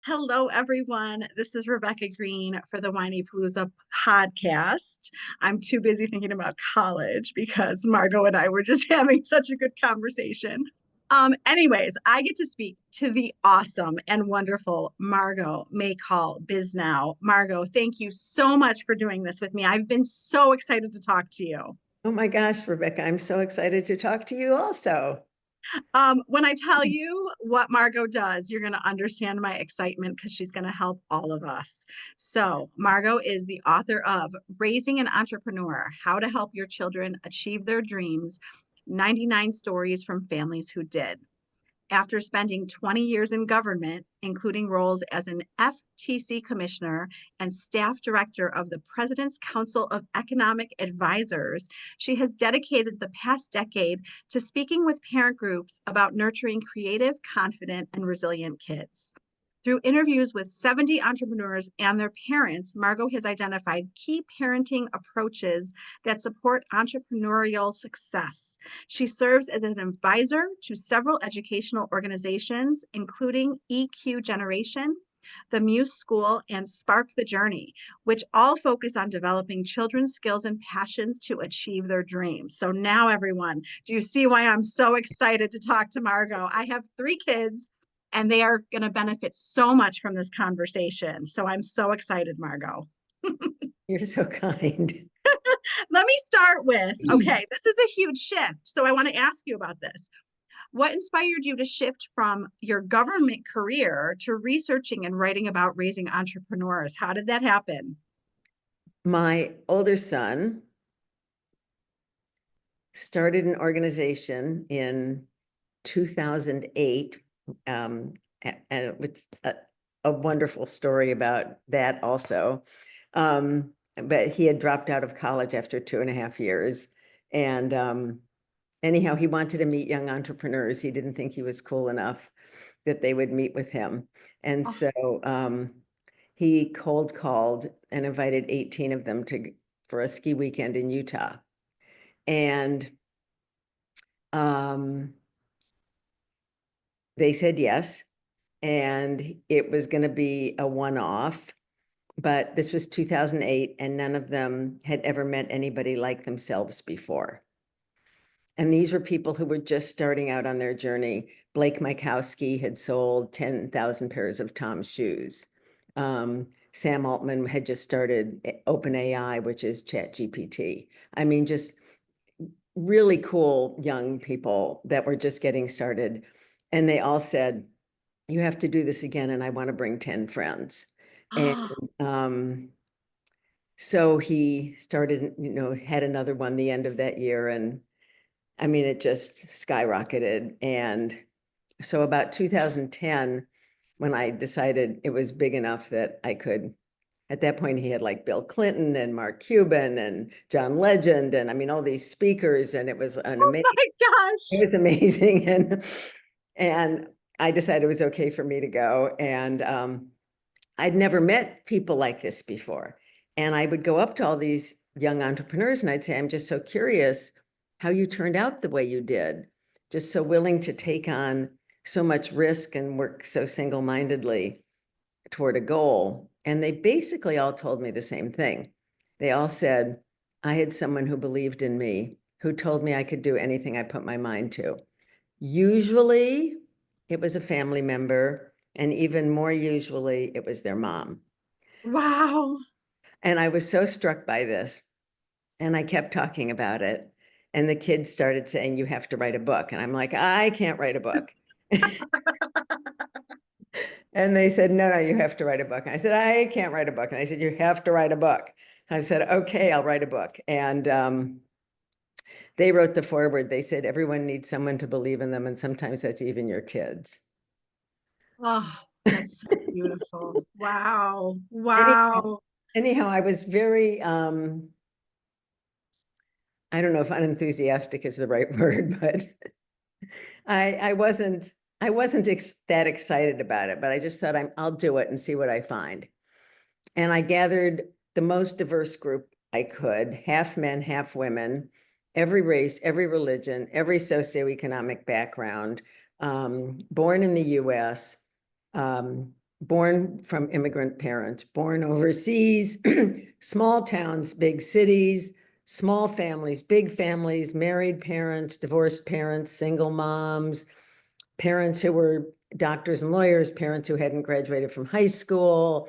Hello, everyone. This is Rebecca Green for the Whinypaluza podcast. I'm too busy thinking about college because Margot and I were just having such a good conversation. Anyways, I get to speak to the awesome and wonderful Margot Machol Bisnow. Margot, thank you so much for doing this with me. I've been so excited to talk to you. Oh my gosh, Rebecca, I'm so excited to talk to you also. When I tell you what Margot does, you're going to understand my excitement because she's going to help all of us. So, Margot is the author of Raising an Entrepreneur: How to Help Your Children Achieve Their Dreams, 99 Stories from Families Who Did. After spending 20 years in government, including roles as an FTC Commissioner and staff director of the President's Council of Economic Advisors, she has dedicated the past decade to speaking with parent groups about nurturing creative, confident, and resilient kids. Through interviews with 70 entrepreneurs and their parents, Margot has identified key parenting approaches that support entrepreneurial success. She serves as an advisor to several educational organizations, including EQ Generation, the Muse School, and Spark the Journey, which all focus on developing children's skills and passions to achieve their dreams. So now, everyone, do you see why I'm so excited to talk to Margot? I have 3 kids and they are going to benefit so much from this conversation. So I'm so excited, Margot. You're so kind. Let me start with, okay, this is a huge shift. So I want to ask you about this. What inspired you to shift from your government career to researching and writing about raising entrepreneurs? How did that happen? My older son started an organization in 2008, and it's a wonderful story about that also. But he had dropped out of college after 2.5 years. And anyhow, he wanted to meet young entrepreneurs. He didn't think he was cool enough that they would meet with him. And Oh, so he cold called and invited 18 of them for a ski weekend in Utah. And they said yes. And it was going to be a one-off. But this was 2008, and none of them had ever met anybody like themselves before. And these were people who were just starting out on their journey. Blake Mykowski had sold 10,000 pairs of Tom's shoes. Sam Altman had just started OpenAI, which is ChatGPT. I mean, just really cool young people that were just getting started. And they all said, you have to do this again, and I want to bring 10 friends. And oh, so he started, had another one the end of that year. And I mean, it just skyrocketed. And so about 2010, when I decided it was big enough that I could, at that point, he had like Bill Clinton and Mark Cuban and John Legend, and I mean, all these speakers, and it was an oh amazing, my gosh. it was amazing. And I decided it was okay for me to go. And I'd never met people like this before. And I would go up to all these young entrepreneurs and I'd say, I'm just so curious how you turned out the way you did, just so willing to take on so much risk and work so single-mindedly toward a goal. And they basically all told me the same thing. They all said, I had someone who believed in me, who told me I could do anything I put my mind to. Usually it was a family member, and even more usually it was their mom. Wow. And I was so struck by this, and I kept talking about it. And the kids started saying, you have to write a book. And I'm like, I can't write a book. And they said, no, you have to write a book. And I said, I can't write a book. And they said, you have to write a book. I said, okay, I'll write a book. And they wrote the foreword. They said, everyone needs someone to believe in them. And sometimes that's even your kids. Oh, that's so beautiful. Wow. Anyhow, Wow. anyhow, I was very, I don't know if unenthusiastic is the right word, but I wasn't that excited about it, but I just thought I'll do it and see what I find. And I gathered the most diverse group I could, half men, half women, every race, every religion, every socioeconomic background, born in the US, born from immigrant parents, born overseas, small towns, big cities, small families, big families, married parents, divorced parents, single moms, parents who were doctors and lawyers, parents who hadn't graduated from high school,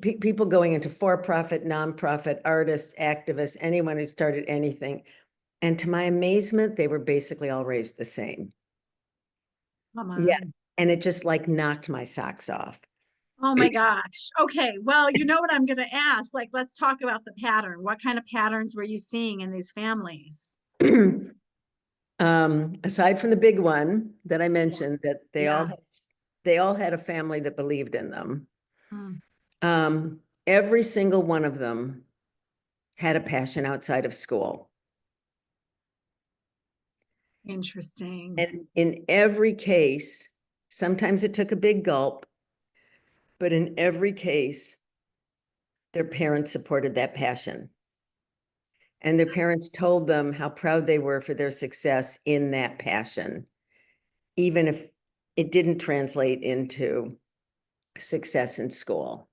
people going into for-profit, nonprofit, artists, activists, anyone who started anything. And to my amazement, they were basically all raised the same. Come Yeah. on. And it just like knocked my socks off. Oh my gosh. Okay. Well, you know what I'm going to ask? Like, let's talk about the pattern. What kind of patterns were you seeing in these families? Aside from the big one that I Yeah. mentioned, that Yeah. they all had a family that believed in them. Mm, Every single one of them had a passion outside of school. interesting. And in every case, sometimes it took a big gulp, but in every case, their parents supported that passion. And their parents told them how proud they were for their success in that passion, even if it didn't translate into success in school.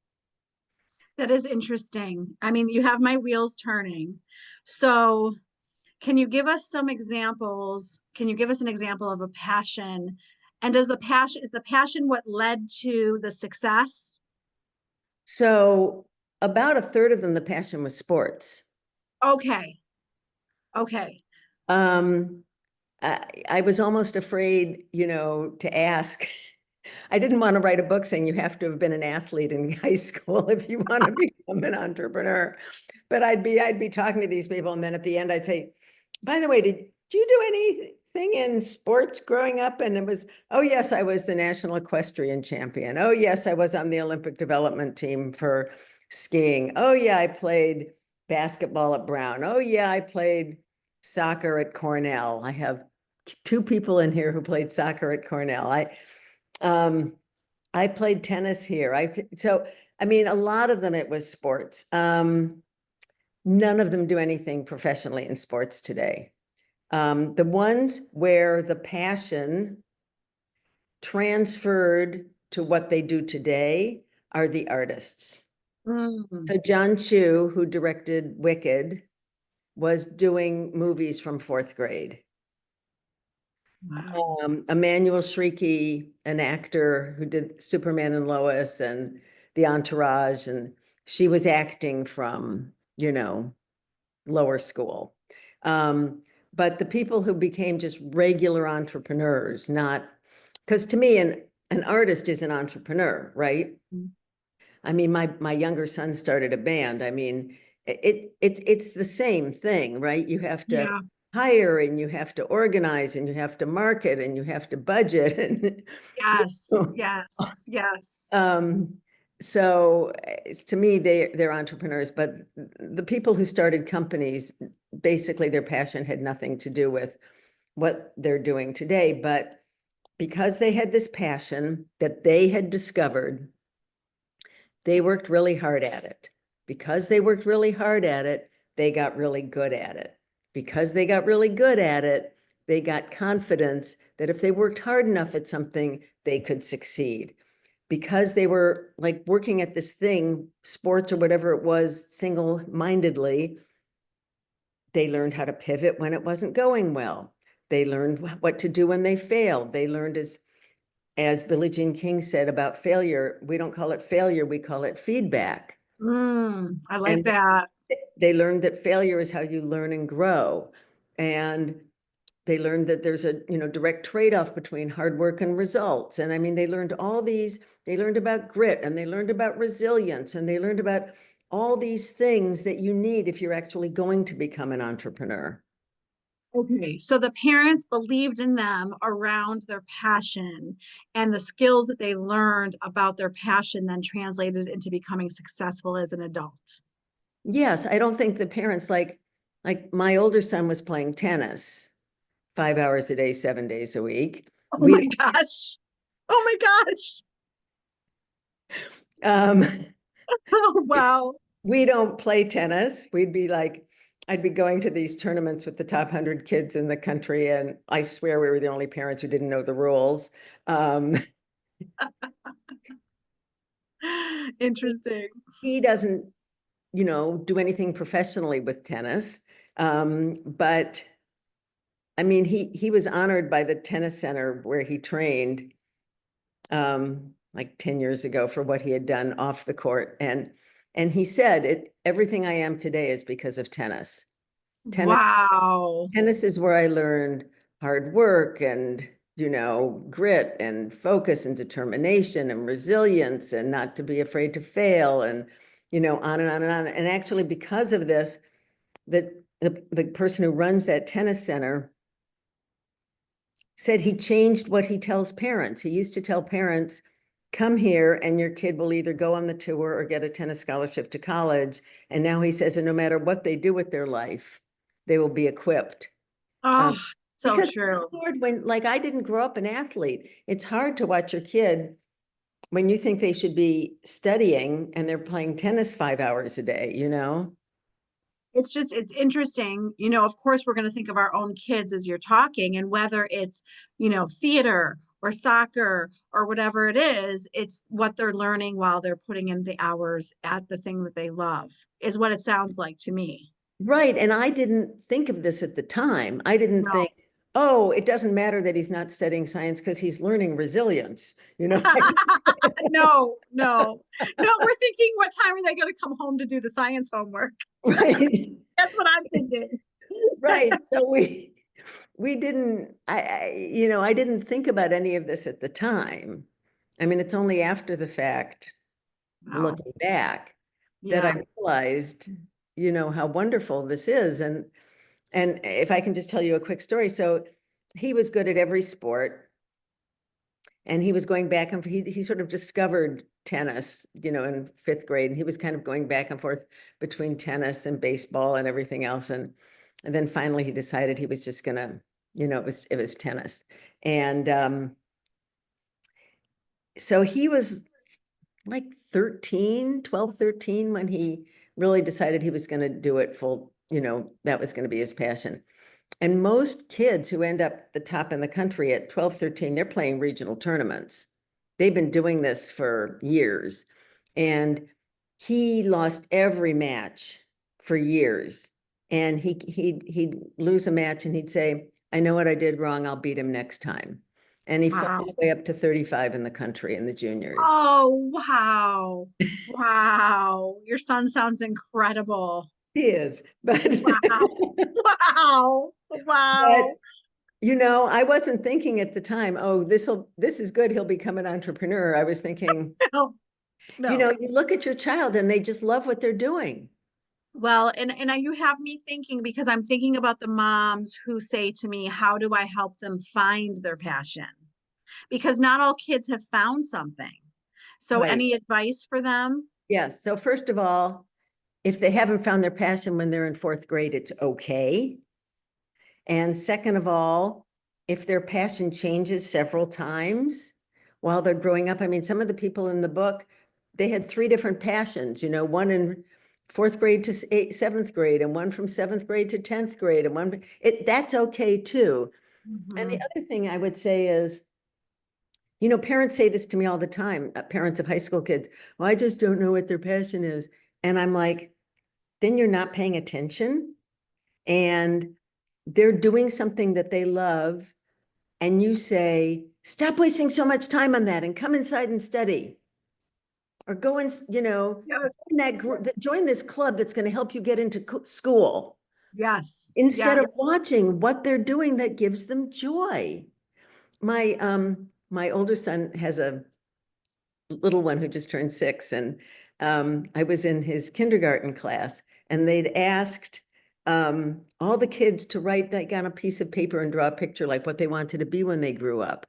That is interesting. I mean, you have my wheels turning. So, can you give us some examples? Can you give us an example of a passion? And is the passion what led to the success? So about a third of them, the passion was sports. Okay. Okay. Um, I was almost afraid, to ask. I didn't want to write a book saying you have to have been an athlete in high school if you want to become an entrepreneur. But I'd be talking to these people, and then at the end I'd say, by the way, did you do anything in sports growing up? And it was, oh yes, I was the national equestrian champion. Oh yes, I was on the Olympic development team for skiing. Oh yeah, I played basketball at Brown. Oh yeah, I played soccer at Cornell. I have two people in here who played soccer at Cornell. Um, I played tennis here. So I mean, a lot of them, it was sports. None of them do anything professionally in sports today. The ones where the passion transferred to what they do today are the artists. Mm, So John Chu, who directed Wicked, was doing movies from fourth grade. wow. Emmanuel Shrieky, an actor who did Superman and Lois and The Entourage, and she was acting from, lower school. But the people who became just regular entrepreneurs, not, because to me, an artist is an entrepreneur, right? Mm, I mean, my younger son started a band. I mean, it's the same thing, right? You have to yeah. hire, and you have to organize, and you have to market, and you have to budget. And Yes. Yes. Yes. um, so to me, they're entrepreneurs, but the people who started companies, basically their passion had nothing to do with what they're doing today. But because they had this passion that they had discovered, they worked really hard at it. Because they worked really hard at it, they got really good at it. Because they got really good at it, they got confidence that if they worked hard enough at something, they could succeed. Because they were like working at this thing, sports or whatever it was, single-mindedly, they learned how to pivot when it wasn't going well. They learned what to do when they failed. They learned, as Billie Jean King said about failure, we don't call it failure, we call it feedback. I like And that. they learned that failure is how you learn and grow. And they learned that there's a direct trade-off between hard work and results. And I mean, they learned they learned about grit, and they learned about resilience, and they learned about all these things that you need if you're actually going to become an entrepreneur. Okay, so the parents believed in them around their passion, and the skills that they learned about their passion then translated into becoming successful as an adult. Yes, I don't think the parents, like my older son was playing tennis 5 hours a day, 7 days a week. Oh my gosh. Oh my gosh. Um, Oh wow. we don't play tennis. I'd be going to these tournaments with the top 100 kids in the country, and I swear we were the only parents who didn't know the rules. Um, Interesting. He doesn't, do anything professionally with tennis. But I mean, he was honored by the tennis center where he trained, like 10 years ago for what he had done off the court. And he said everything I am today is because of tennis. Tennis, Wow. tennis is where I learned hard work and, grit and focus and determination and resilience and not to be afraid to fail and, on and on and on. And actually, because of this, the person who runs that tennis center said he changed what he tells parents. He used to tell parents, come here and your kid will either go on the tour or get a tennis scholarship to college. And now he says, and no matter what they do with their life, they will be equipped. Oh, so Because it's true. hard when, like, I didn't grow up an athlete. It's hard to watch your kid when you think they should be studying and they're playing tennis 5 hours a day, It's interesting. Of course, we're going to think of our own kids as you're talking, and whether it's, theater or soccer or whatever it is, it's what they're learning while they're putting in the hours at the thing that they love, is what it sounds like to me. Right. And I didn't think of this at the time. I didn't No. think, oh, it doesn't matter that he's not studying science because he's learning resilience, No, no, no. We're thinking, what time are they going to come home to do the science homework? Right. That's what I'm thinking. Right. So we didn't, I didn't think about any of this at the time. I mean, it's only after the fact, Wow. looking back, that Yeah. I realized, how wonderful this is. And if I can just tell you a quick story. So he was good at every sport. And he was going back and he sort of discovered tennis, in 5th grade. And he was kind of going back and forth between tennis and baseball and everything else. And then finally he decided he was just gonna, it was tennis. And so he was like 12, 13 when he really decided he was gonna do it full, that was gonna be his passion. And most kids who end up the top in the country at 12, 13, they're playing regional tournaments. They've been doing this for years. And he lost every match for years. And he'd lose a match and he'd say, I know what I did wrong. I'll beat him next time. And he fought his Wow. way up to 35 in the country in the juniors. Oh, wow. Wow. Your son sounds incredible. He is, but Wow. Wow. but Wow. I wasn't thinking at the time, oh, this is good. He'll become an entrepreneur. I was thinking, No, no. you look at your child and they just love what they're doing. Well, and you have me thinking, because I'm thinking about the moms who say to me, how do I help them find their passion? Because not all kids have found something. So Right. any advice for them? Yes. So first of all, if they haven't found their passion when they're in 4th grade, it's okay. And second of all, if their passion changes several times while they're growing up, I mean, some of the people in the book, they had 3 different passions, one in 4th grade to 7th grade, and one from 7th grade to 10th grade, and that's okay too. And the Mhm. other thing I would say is, parents say this to me all the time, parents of high school kids, well, I just don't know what their passion is. And I'm like, then you're not paying attention. And they're doing something that they love. And you say, stop wasting so much time on that and come inside and study. Or go and, Yes, join this club that's going to help you get into school. yes, Instead of yes. watching what they're doing that gives them joy. My older son has a little one who just turned 6, and I was in his kindergarten class, and they'd asked all the kids to write like on a piece of paper and draw a picture like what they wanted to be when they grew up.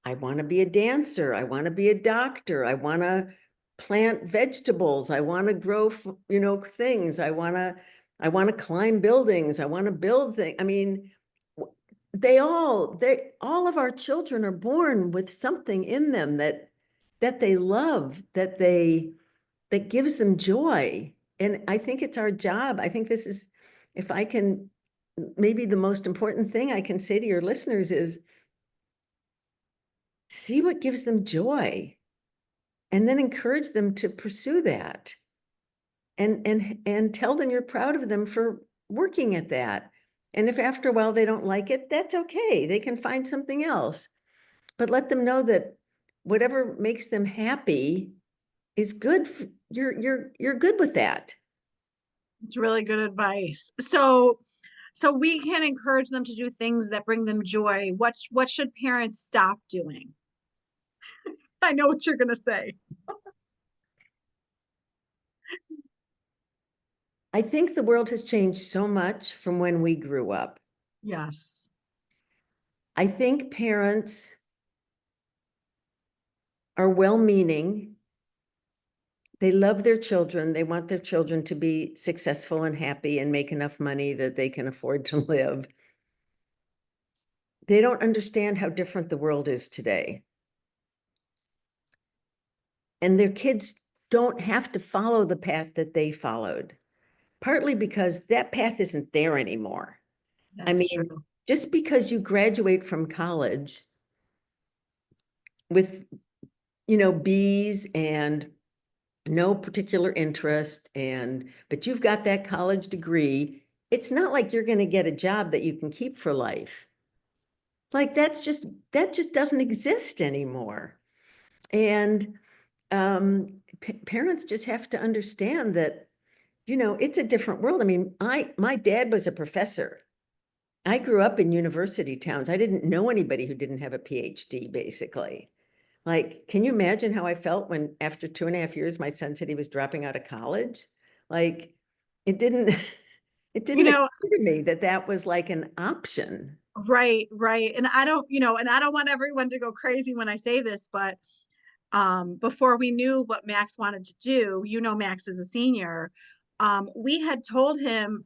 I want to be a dancer. I want to be a doctor. I want to plant vegetables. I want to grow, things. I want to climb buildings. I want to build things. I mean, all of our children are born with something in them that they love, that gives them joy. And I think it's our job. I think this is, if I can, maybe the most important thing I can say to your listeners is see what gives them joy. and then encourage them to pursue that. And tell them you're proud of them for working at that. And if after a while they don't like it, that's okay. They can find something else. But let them know that whatever makes them happy is good. You're good with that. It's really good advice. So we can encourage them to do things that bring them joy. What should parents stop doing? I know what you're going to say. I think the world has changed so much from when we grew up. Yes. I think parents are well-meaning. They love their children. They want their children to be successful and happy and make enough money that they can afford to live. They don't understand how different the world is today. And their kids don't have to follow the path that they followed, partly because that path isn't there anymore. I That's mean, true. just because you graduate from college with, B's and no particular interest, but you've got that college degree, it's not like you're going to get a job that you can keep for life. Like that just doesn't exist anymore. And parents just have to understand that, it's a different world. I mean, my dad was a professor. I grew up in university towns. I didn't know anybody who didn't have a PhD, basically. Like, can you imagine how I felt when after 2.5 years, my son said he was dropping out of college? Like, it didn't, it You didn't know, occur to me that that was like an option. right, right. And I don't want everyone to go crazy when I say this, but before we knew what Max wanted to do, Max is a senior. We had told him,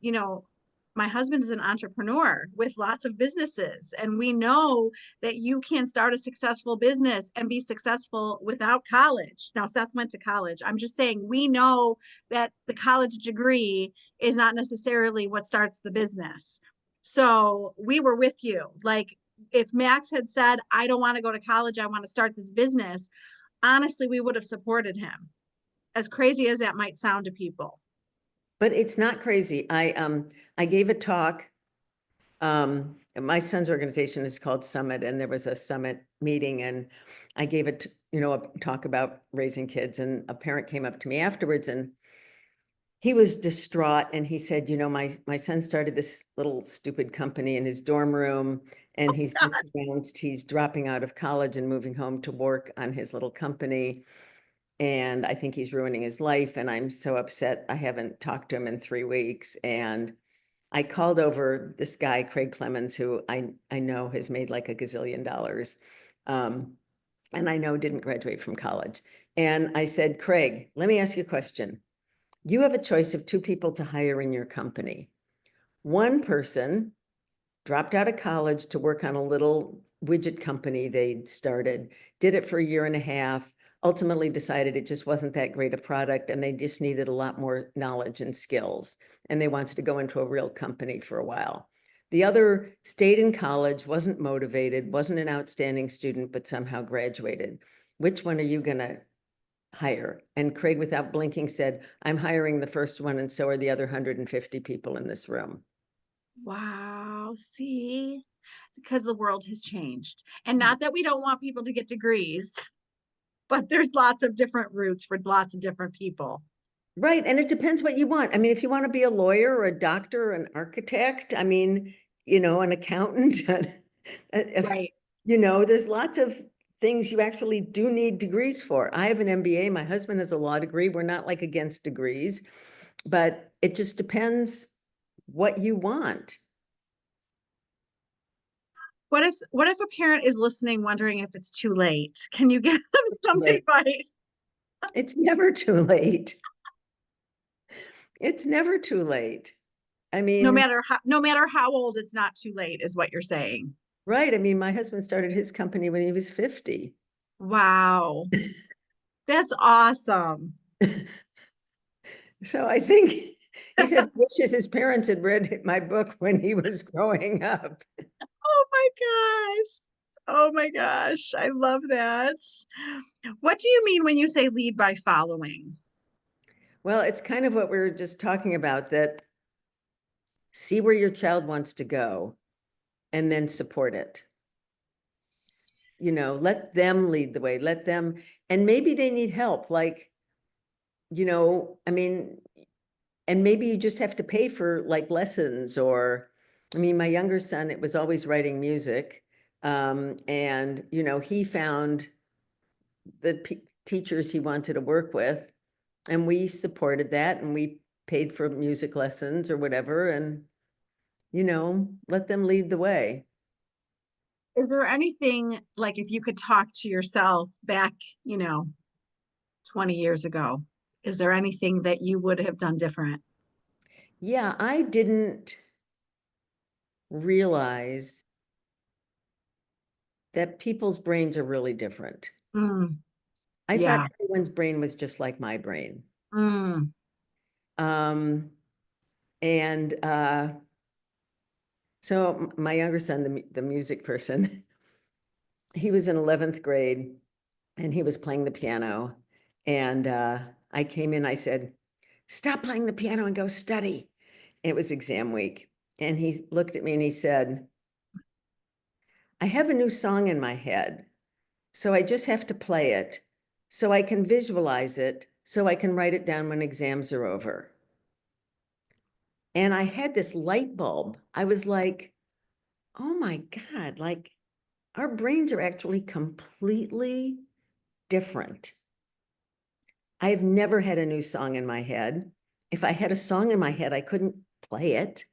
my husband is an entrepreneur with lots of businesses, and we know that you can start a successful business and be successful without college. Now, Seth went to college. I'm just saying, we know that the college degree is not necessarily what starts the business. So we were with you. Like, if Max had said, I don't want to go to college, I want to start this business, honestly, we would have supported him, as crazy as that might sound to people. But it's not crazy. I gave a talk. My son's organization is called Summit, and there was a Summit meeting, and I gave it, a talk about raising kids, and a parent came up to me afterwards, and he was distraught, and he said, my son started this little stupid company in his dorm room, and he's just announced he's dropping out of college and moving home to work on his little company. And I think he's ruining his life. And I'm so upset. I haven't talked to him in 3 weeks. And I called over this guy, Craig Clemens, who I know has made like $1 gazillion. And I know didn't graduate from college. And I said, Craig, let me ask you a question. You have a choice of 2 people to hire in your company. One person dropped out of college to work on a little widget company they'd started, did it for 1.5 years, ultimately decided it just wasn't that great a product, and they just needed a lot more knowledge and skills, and they wanted to go into a real company for a while. The other stayed in college, wasn't motivated, wasn't an outstanding student, but somehow graduated. Which one are you going to hire? And Craig, without blinking, said, I'm hiring the first one, and so are the other 150 people in this room. Wow. See, because the world has changed. And not that we don't want people to get degrees, but there's lots of different routes for lots of different people. Right. And it depends what you want. I mean, if you want to be a lawyer or a doctor or an architect, I mean, an accountant, if, Right. there's lots of things you actually do need degrees for. I have an MBA. My husband has a law degree. We're not like against degrees, but it just depends what you want. What if a parent is listening, wondering if it's too late? Can you give them some Late. advice? It's never too late. It's never too late. I mean, No matter how old, it's not too late, is what you're saying. right. I mean, my husband started his company when he was 50. Wow. That's awesome. So I think he says wishes his parents had read my book when he was growing up. Oh my gosh. Oh my gosh, I love that. What do you mean when you say lead by following? Well, it's kind of what we were just talking about, that see where your child wants to go and then support it. Let them lead the way, let them, and maybe they need help, like, I mean, and maybe you just have to pay for like lessons, or, I mean, my younger son, it was always writing music. And, he found the teachers he wanted to work with, and we supported that, and we paid for music lessons or whatever, and, let them lead the way. Is there anything, like, if you could talk to yourself back, you know, 20 years ago, is there anything that you would have done different? Yeah, I didn't realize that people's brains are really different. Mm, I thought yeah. everyone's brain was just like my brain. Mm, Um, and so my younger son, the music person, he was in 11th grade and he was playing the piano. And I came in, I said, "Stop playing the piano and go study." It was exam week. And he looked at me and he said, "I have a new song in my head. So I just have to play it so I can visualize it, so I can write it down when exams are over." And I had this light bulb. I was like, oh my God, like our brains are actually completely different. I've never had a new song in my head. If I had a song in my head, I couldn't play it.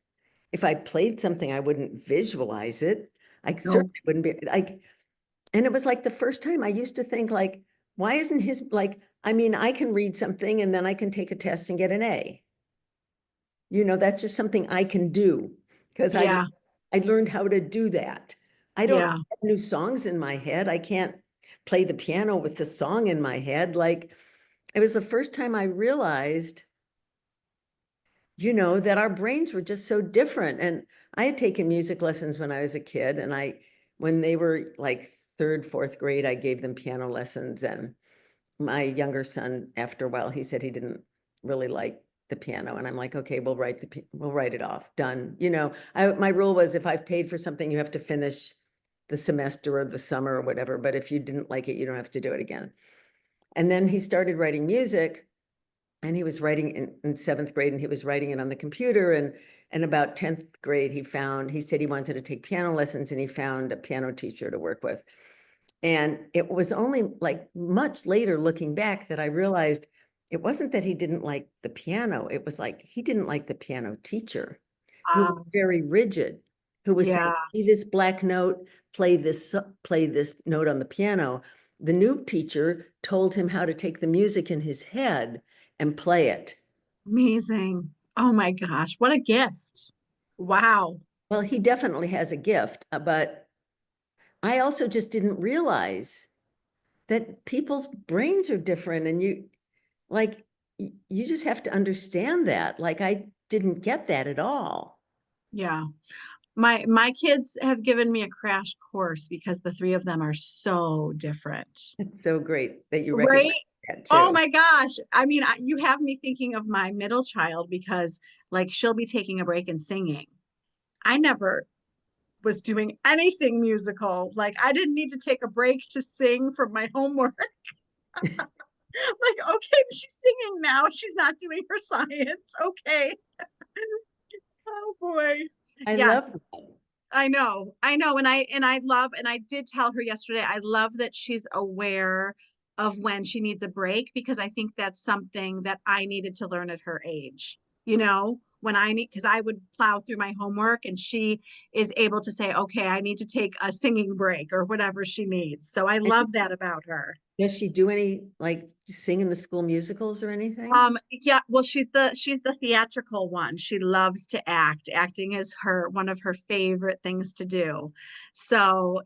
If I played something, I wouldn't visualize it. I no. certainly wouldn't be like, and it was like the first time I used to think like, why isn't his like, I mean, I can read something and then I can take a test and get an A. That's just something I can do because Yeah, I learned how to do that. I don't yeah. have new songs in my head. I can't play the piano with the song in my head. Like, it was the first time I realized, that our brains were just so different. And I had taken music lessons when I was a kid, and when they were like third, fourth grade, I gave them piano lessons. And my younger son, after a while, he said he didn't really like the piano. And I'm like, okay, we'll write it off. Done. My rule was, if I've paid for something, you have to finish the semester or the summer or whatever. But if you didn't like it, you don't have to do it again. And then he started writing music, and he was writing in seventh grade, and he was writing it on the computer. And about 10th grade, he said he wanted to take piano lessons, and he found a piano teacher to work with. And it was only like much later, looking back, that I realized it wasn't that he didn't like the piano. It was like he didn't like the piano teacher, who was very rigid, who was saying, Yeah, "See this black note, play this note on the piano." The new teacher told him how to take the music in his head and play it. amazing. Oh my gosh, what a gift. Wow. Well, he definitely has a gift, but I also just didn't realize that people's brains are different, and like you just have to understand that. Like, I didn't get that at all. Yeah. My kids have given me a crash course because the three of them are so different. It's so great that you Right? recognize that Oh too. my gosh. I mean, you have me thinking of my middle child because, like, she'll be taking a break and singing. I never was doing anything musical. Like, I didn't need to take a break to sing from my homework. Like, okay, she's singing now. She's not doing her science. Okay. Oh boy. I love Yes. that. I know, and I love, and I did tell her yesterday, I love that she's aware of when she needs a break, because I think that's something that I needed to learn at her age. When I need, because I would plow through my homework, and she is able to say, okay, I need to take a singing break or whatever she needs. So I And love that about her. does she do any, like, sing in the school musicals or anything? Yeah, well, she's the theatrical one. She loves to act. Acting is one of her favorite things to do. So,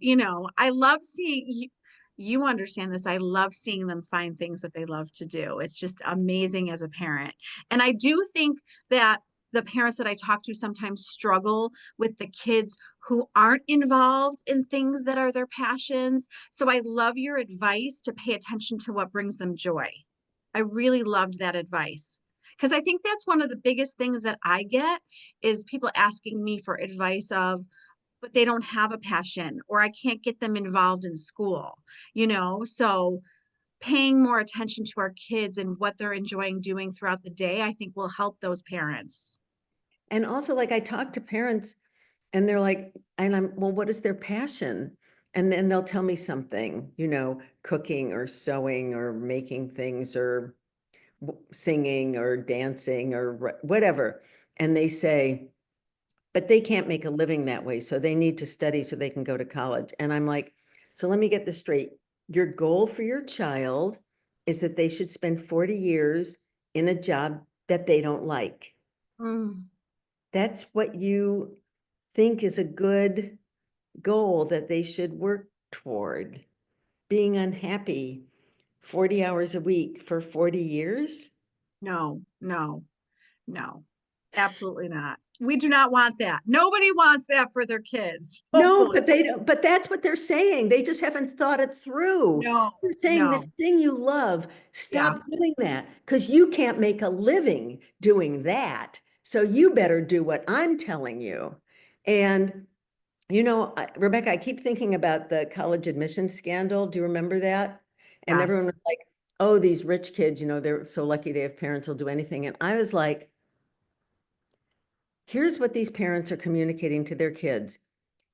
I love seeing you understand this. I love seeing them find things that they love to do. It's just amazing as a parent. And I do think that the parents that I talk to sometimes struggle with the kids who aren't involved in things that are their passions. So I love your advice to pay attention to what brings them joy. I really loved that advice because I think that's one of the biggest things that I get is people asking me for advice of, but they don't have a passion or I can't get them involved in school, So paying more attention to our kids and what they're enjoying doing throughout the day, I think will help those parents. And also, like, I talk to parents and they're like, and well, what is their passion? And then they'll tell me something, cooking or sewing or making things or singing or dancing or whatever. And they say, but they can't make a living that way. So they need to study so they can go to college. And I'm like, so let me get this straight. Your goal for your child is that they should spend 40 years in a job that they don't like. Mm, That's what you think is a good goal that they should work toward. Being unhappy 40 hours a week for 40 years? no, no, no, absolutely not. We do not want that. Nobody wants that for their kids, No, hopefully. but they don't, but that's what they're saying. They just haven't thought it through. No, They're saying this no, thing you love, yeah, stop doing that because you can't make a living doing that. So you better do what I'm telling you. And, Rebecca, I keep thinking about the college admission scandal. Do you remember that? And everyone yes, was like, oh, these rich kids, they're so lucky they have parents who'll do anything. And I was like, here's what these parents are communicating to their kids.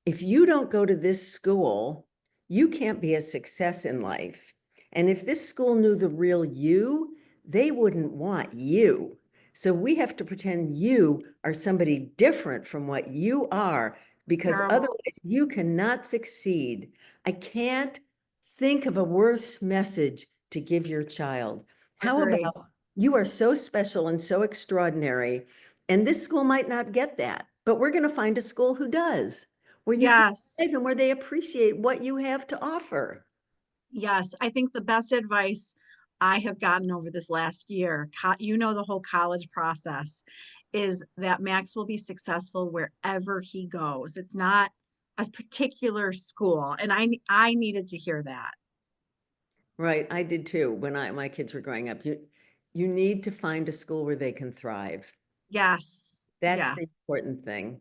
If you don't go to this school, you can't be a success in life. And if this school knew the real you, they wouldn't want you. So we have to pretend you are somebody different from what you are, because terrible. otherwise you cannot succeed. I can't think of a worse message to give your child. How Agree. about you are so special and so extraordinary, and this school might not get that, but we're going to find a school who does, where you can thrive and Yes, where they appreciate what you have to offer. yes. I think the best advice I have gotten over this last year, the whole college process, is that Max will be successful wherever he goes. It's not a particular school, and I needed to hear that. Right, I did too. When my kids were growing up, you need to find a school where they can thrive. Yes, That's the yes, important thing.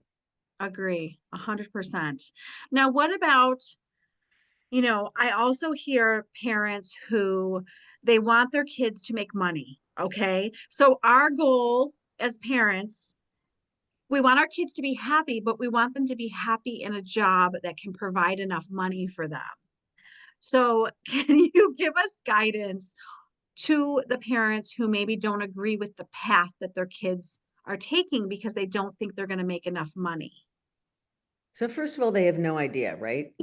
agree, 100%. Now, what about, I also hear parents who they want their kids to make money. Okay. So our goal as parents, we want our kids to be happy, but we want them to be happy in a job that can provide enough money for them. So can you give us guidance to the parents who maybe don't agree with the path that their kids are taking because they don't think they're going to make enough money? So first of all, they have no idea, right?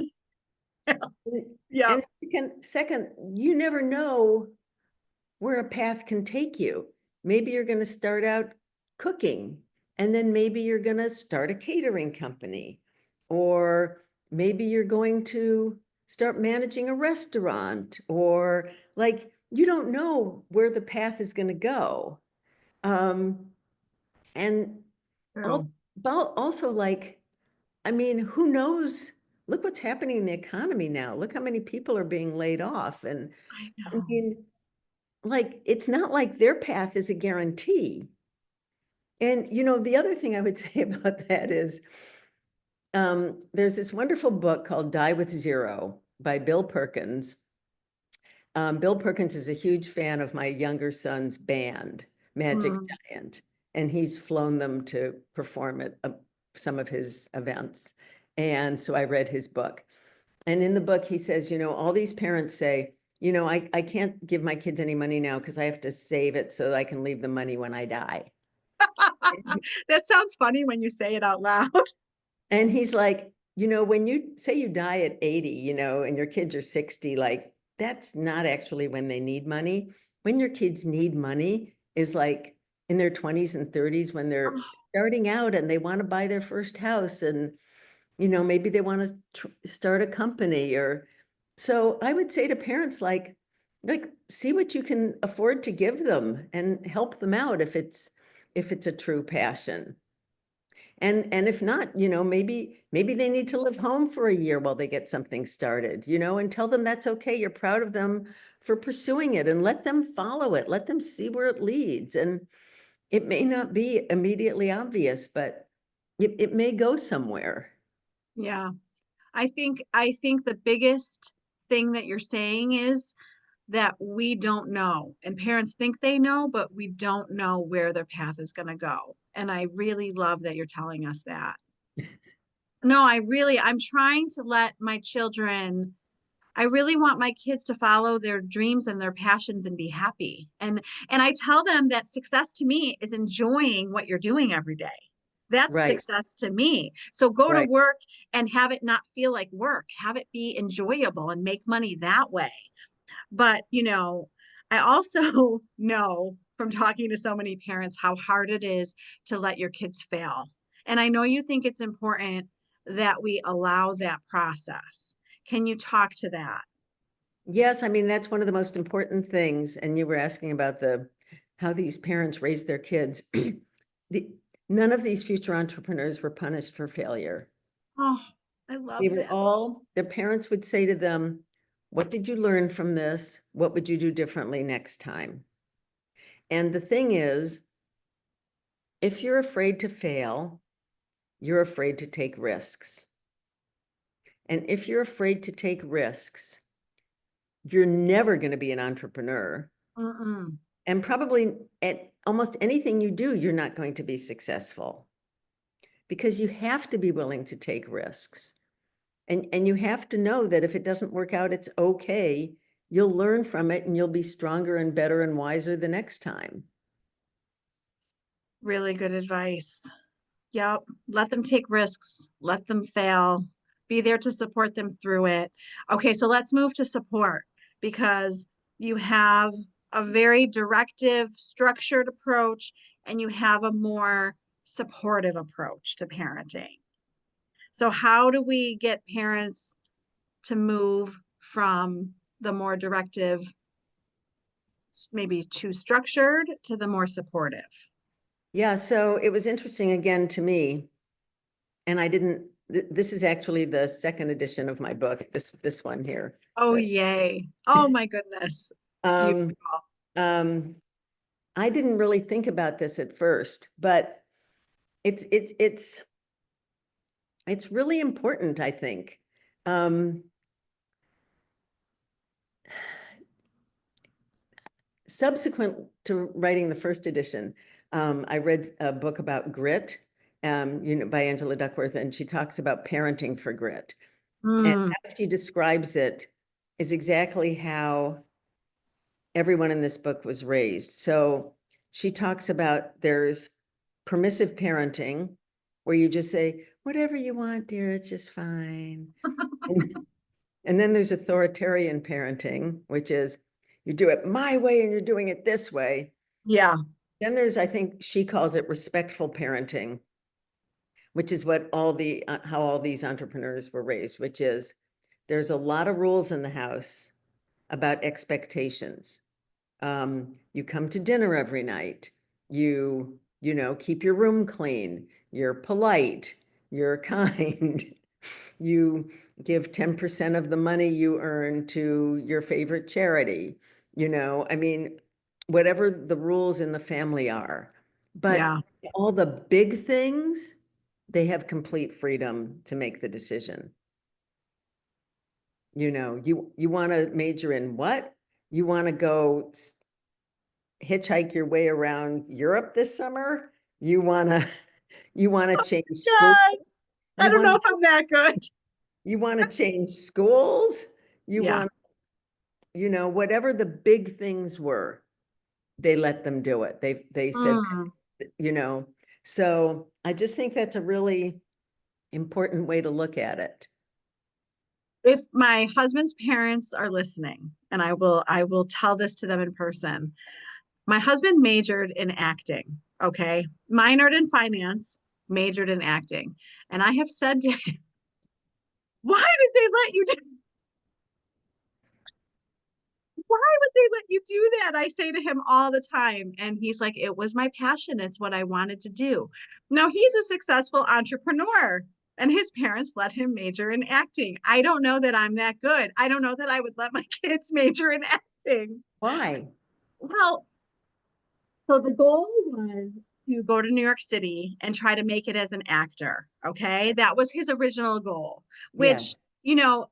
Yeah. And second, you never know where a path can take you. Maybe you're going to start out cooking, and then maybe you're going to start a catering company, or maybe you're going to start managing a restaurant, or like you don't know where the path is going to go. And True. also, like, I mean, who knows? Look what's happening in the economy now. Look how many people are being laid off. And I I know. mean, like, it's not like their path is a guarantee. And, the other thing I would say about that is there's this wonderful book called Die with Zero by Bill Perkins. Bill Perkins is a huge fan of my younger son's band, Magic Mm. Giant, and he's flown them to perform at some of his events. And so I read his book. And in the book, he says, all these parents say, I can't give my kids any money now because I have to save it so I can leave the money when I die. That sounds funny when you say it out loud. And he's like, when you say you die at 80, and your kids are 60, like that's not actually when they need money. When your kids need money is like in their 20s and 30s when they're starting out and they want to buy their first house, and maybe they want to start a company. Or so I would say to parents, like see what you can afford to give them and help them out. If it's if it's a true passion. And if not, maybe they need to live home for a year while they get something started, and tell them that's okay. You're proud of them for pursuing it, and let them follow it. Let them see where it leads. And it may not be immediately obvious, but it may go somewhere. Yeah. I think the biggest thing that you're saying is that we don't know, and parents think they know, but we don't know where their path is going to go. And I really love that you're telling us that. No, I'm trying to let my children, I really want my kids to follow their dreams and their passions and be happy. And I tell them that success to me is enjoying what you're doing every day. That's Right, success to me. So go to right. work and have it not feel like work. Have it be enjoyable and make money that way. But, I also know from talking to so many parents how hard it is to let your kids fail. And I know you think it's important that we allow that process. Can you talk to that? Yes, I mean, that's one of the most important things. And you were asking about how these parents raise their kids. None of these future entrepreneurs were punished for failure. Oh, I love that. Their parents would say to them, what did you learn from this? What would you do differently next time? And the thing is, if you're afraid to fail, you're afraid to take risks. And if you're afraid to take risks, you're never going to be an entrepreneur. Mm-mm. And probably at almost anything you do, you're not going to be successful, because you have to be willing to take risks. And you have to know that if it doesn't work out, it's okay. You'll learn from it and you'll be stronger and better and wiser the next time. Really good advice. Yep. Let them take risks. Let them fail. Be there to support them through it. Okay, so let's move to support, because you have a very directive, structured approach, and you have a more supportive approach to parenting. So, how do we get parents to move from the more directive, maybe too structured, to the more supportive? Yeah, so it was interesting again to me, and I didn't, this is actually the second edition of my book, this one here. Oh, But, yay. Oh, my goodness. um, Beautiful. um, I didn't really think about this at first, but it's it's it's it's really important, I think. Um, Subsequent to writing the first edition, I read a book about grit, by Angela Duckworth, and she talks about parenting for grit. And Mm, how she describes it is exactly how everyone in this book was raised. So she talks about there's permissive parenting, where you just say, whatever you want, dear, it's just fine. And, and then there's authoritarian parenting, which is you do it my way and you're doing it this way. yeah, Then there's, I think she calls it respectful parenting, which is what how all these entrepreneurs were raised, which is there's a lot of rules in the house about expectations. You come to dinner every night. Keep your room clean. You're polite. You're kind. You give 10% of the money you earn to your favorite charity. I mean, whatever the rules in the family are. But yeah. all the big things, they have complete freedom to make the decision. You want to major in what? You want to go hitchhike your way around Europe this summer? You want to you want to change school? Yes. I You don't know want if I'm that good. you want to change schools? You Yeah. want, whatever the big things were, they let them do it. They said, Mm. you know, so I just think that's a really important way to look at it. If my husband's parents are listening, and I will tell this to them in person. My husband majored in acting, okay? Minored in finance, majored in acting. And I have said to him, why did they let you do? why would they let you do that? I say to him all the time. And he's like, it was my passion. It's what I wanted to do. Now he's a successful entrepreneur and his parents let him major in acting. I don't know that I'm that good. I don't know that I would let my kids major in acting. Why? Well, so the goal was to go to New York City and try to make it as an actor. Okay. That was his original goal, which, Yes.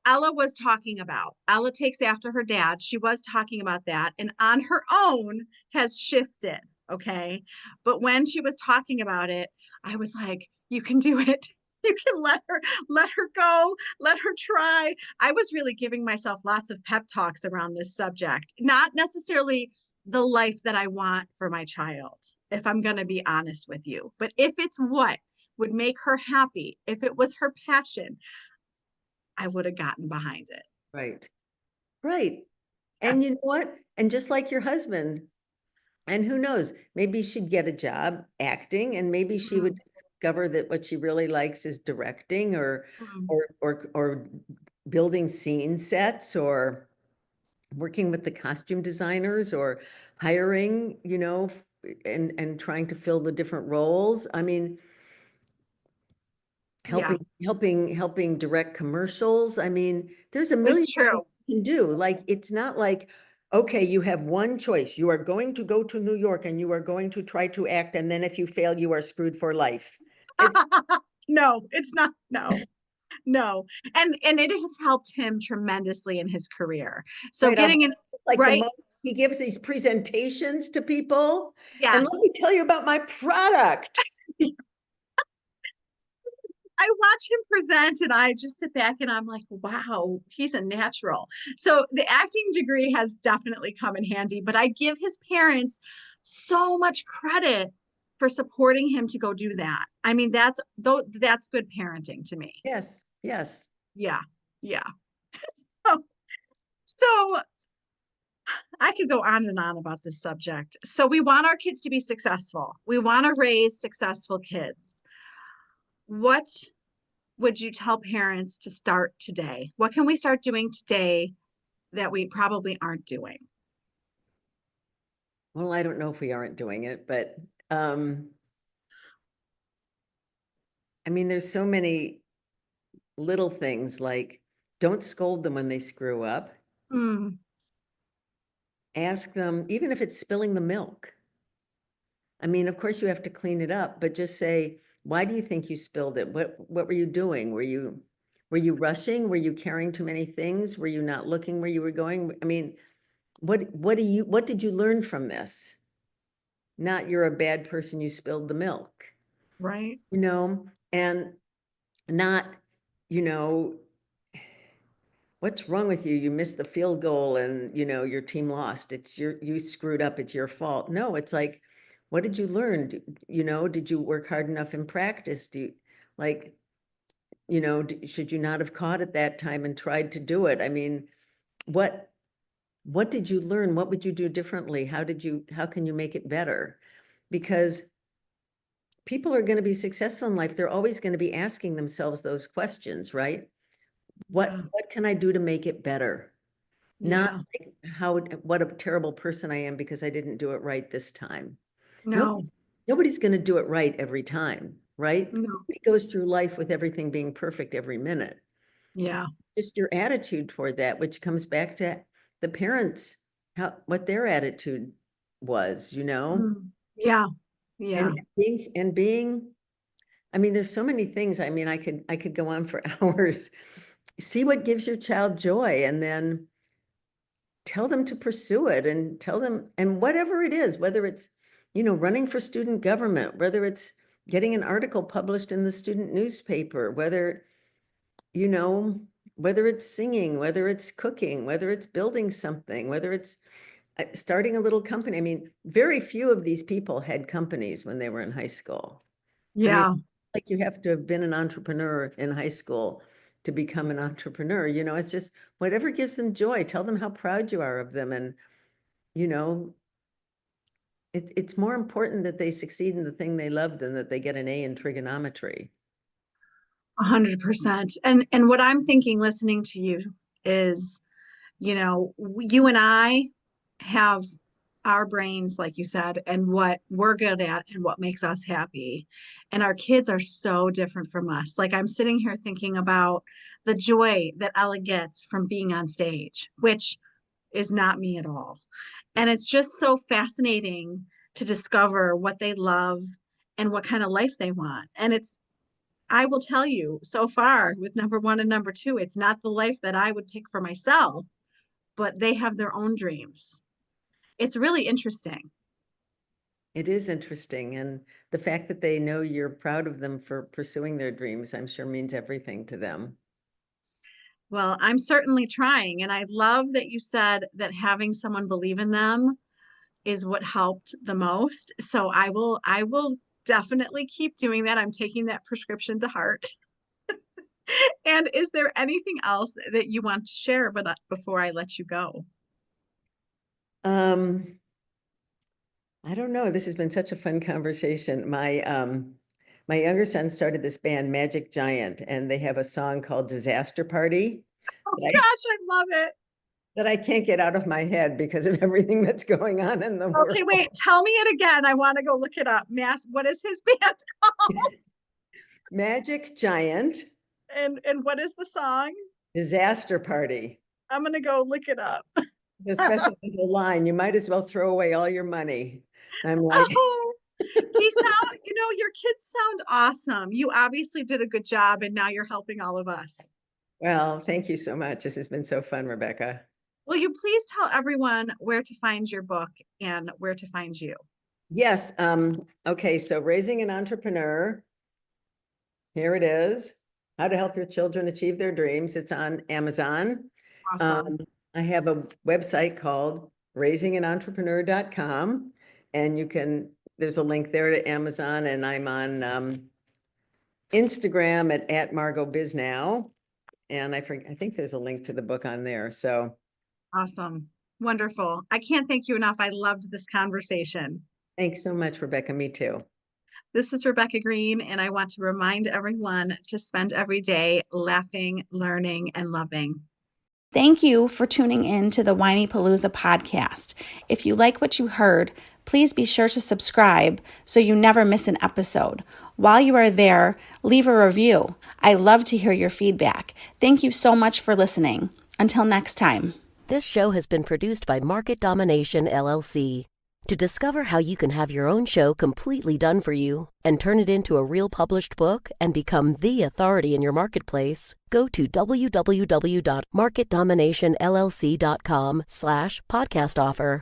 Ella was talking about. Ella takes after her dad. She was talking about that and on her own has shifted. Okay. But when she was talking about it, I was like, you can do it. You can let her go, let her try. I was really giving myself lots of pep talks around this subject, not necessarily the life that I want for my child, if I'm going to be honest with you. But if it's what would make her happy, if it was her passion, I would have gotten behind it. Right. Right. And you Yes. know what? And just like your husband, and who knows, maybe she'd get a job acting and maybe she would Mm, discover that what she really likes is directing mm. or building scene sets or working with the costume designers or hiring, and trying to fill the different roles. I mean, Yeah, helping direct commercials. I mean, there's a million it's things true. you can do. Like, it's not like, okay, you have one choice. You are going to go to New York and you are going to try to act, and then if you fail, you are screwed for life. It's No, it's not. No, no. And it has helped him tremendously in his career. So right. getting in, Like the right? most he gives these presentations to people. And let me Yes. tell you about my product. I watch him present and I just sit back and I'm like, wow, he's a natural. So the acting degree has definitely come in handy, but I give his parents so much credit for supporting him to go do that. I mean, that's good parenting to me. Yes, yes. Yeah. Yeah. So, so I could go on and on about this subject. So we want our kids to be successful. We want to raise successful kids. What would you tell parents to start today? What can we start doing today that we probably aren't doing? Well, I don't know if we aren't doing it, but um, I mean, there's so many little things like don't scold them when they screw up. Mm, Ask them, even if it's spilling the milk. I mean, of course you have to clean it up, but just say, why do you think you spilled it? What were you doing? Were you rushing? Were you carrying too many things? Were you not looking where you were going? I mean, what did you learn from this? Not you're a bad person, you spilled the milk, right. and not, you know, what's wrong with you? You missed the field goal and, your team lost. You screwed up. It's your fault. No, it's like, what did you learn? Did you work hard enough in practice? Like, should you not have caught at that time and tried to do it? I mean, what, what did you learn? What would you do differently? How can you make it better? Because people are going to be successful in life. They're always going to be asking themselves those questions, right? Yeah. What can I do to make it better? Not Yeah. like what a terrible person I am because I didn't do it right this time. No. Nobody's going to do it right every time, right? No. Nobody goes through life with everything being perfect every minute. Yeah. Just your attitude toward that, which comes back to the parents, what their attitude was. Mm, yeah. Yeah. And being, I mean, there's so many things. I mean, I could go on for hours. See what gives your child joy and then tell them to pursue it and tell them, and whatever it is, whether it's, running for student government, whether it's getting an article published in the student newspaper, you know, whether it's singing, whether it's cooking, whether it's building something, whether it's starting a little company. I mean, very few of these people had companies when they were in high school. I mean, Yeah. like you have to have been an entrepreneur in high school to become an entrepreneur. It's just whatever gives them joy. Tell them how proud you are of them. And, you know, it's more important that they succeed in the thing they love than that they get an A in trigonometry. 100%. And what I'm thinking listening to you is You and I have our brains, like you said, and what we're good at and what makes us happy. And our kids are so different from us. Like I'm sitting here thinking about the joy that Ella gets from being on stage, which is not me at all. And it's just so fascinating to discover what they love and what kind of life they want. And I will tell you, so far with number one and number two, it's not the life that I would pick for myself, but they have their own dreams. It's really interesting. It is interesting. And the fact that they know you're proud of them for pursuing their dreams, I'm sure means everything to them. Well, I'm certainly trying. And I love that you said that having someone believe in them is what helped the most. So I will definitely keep doing that. I'm taking that prescription to heart. And is there anything else that you want to share before I let you go? I don't know. This has been such a fun conversation. My younger son started this band, Magic Giant, and they have a song called Disaster Party Oh that gosh, I love it. I can't get out of my head because of everything that's going on in the world. Okay, wait, tell me it again. I want to go look it up. What is his band called? Magic Giant, And what is the song? Disaster Party. I'm gonna go look it up. Especially the line, you might as well throw away all your money. I'm like, Oh, your kids sound awesome. You obviously did a good job, and now you're helping all of us. well, thank you so much. This has been so fun, Rebecca. Will you please tell everyone where to find your book and where to find you? Yes. Okay. So Raising an Entrepreneur. Here it is. How to Help Your Children Achieve Their Dreams. It's on Amazon. Awesome. I have a website called raisinganentrepreneur.com, and there's a link there to Amazon, and I'm on Instagram at Margot Bisnow. And I think there's a link to the book on there. So Awesome. Wonderful. I can't thank you enough. I loved this conversation. thanks so much, Rebecca. Me too. This is Rebecca Green, and I want to remind everyone to spend every day laughing, learning, and loving. Thank you for tuning in to the Whinypaluza podcast. If you like what you heard, please be sure to subscribe so you never miss an episode. While you are there, leave a review. I love to hear your feedback. Thank you so much for listening. Until next time. This show has been produced by Market Domination, LLC. To discover how you can have your own show completely done for you and turn it into a real published book and become the authority in your marketplace, go to www.marketdominationllc.com/podcast offer.